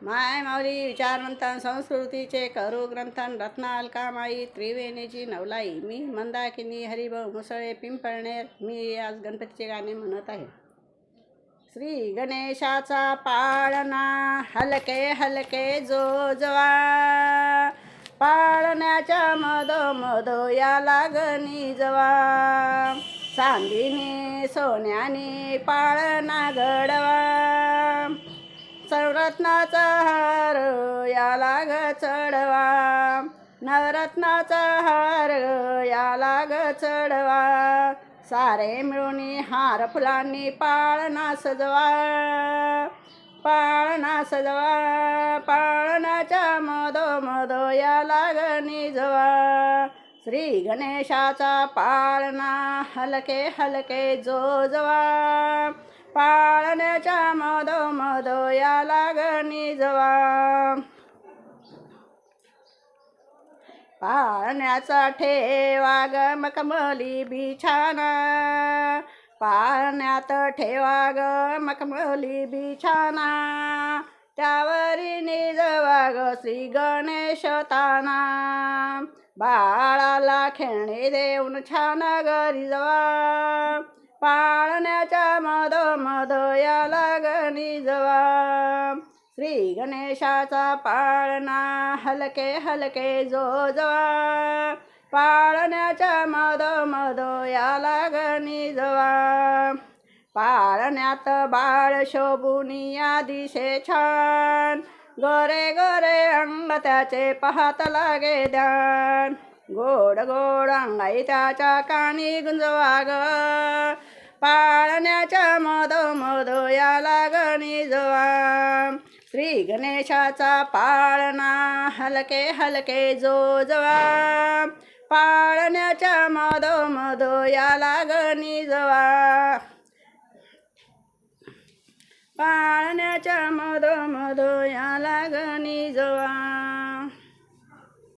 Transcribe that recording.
माय माऊली विचारवंतन संस्कृतीचे करू ग्रंथन रत्नालकामाई त्रिवेणीची नवलाई. मी मंदाकिनी हरिभाऊ मुसळे पिंपळनेर. मी आज गणपतीचे गाणे म्हणत आहे. श्री गणेशाचा पाळणा हलके हलके जो जवा, पाळण्याच्या मधो या लागणी जवा, चांदीने सोन्याने पाळणा घडवा, संरत्नाचा हार याला ग चढवा, नवरत्नाचा हार याला ग चढवा, सारे मिळून हार फुलांनी पाळणा सजवा, पाळणा सजवा, पाळण्याच्या मधो याला ग निजवा, श्री गणेशाचा पाळणा हलके हलके जो जवा, पाळण्याच्या मधो याला ग निजवा, पाळण्याचा ठेवा ग मखमली बिछाना, पाळण्यात ठेवा ग मखमली बिछाना, त्यावरी निजवा ग श्री गणेश ताना, बाळाला खेळणे देऊन छान घरी जवा, पाळण्याच्या मधो याला ग निजवा, श्री गणेशाचा पाळणा हलके हलके जो जवा, पाळण्याच्या मधो याला ग निजवा, पाळण्यात बाळ शोभुनिया दिशे छान, गोरे गोरे अंग त्याचे पाहत लागे ध्यान, गोड गोड अंगाई त्याच्या कानी गुंजवा ग, पाळण्याच्या मधो याला ग निजवा, श्री गणेशाचा पाळणा हलके हलके जो जवा, पाळण्याच्या मधो याला ग निजवा, पाळण्याच्या मधो याला ग निजवा.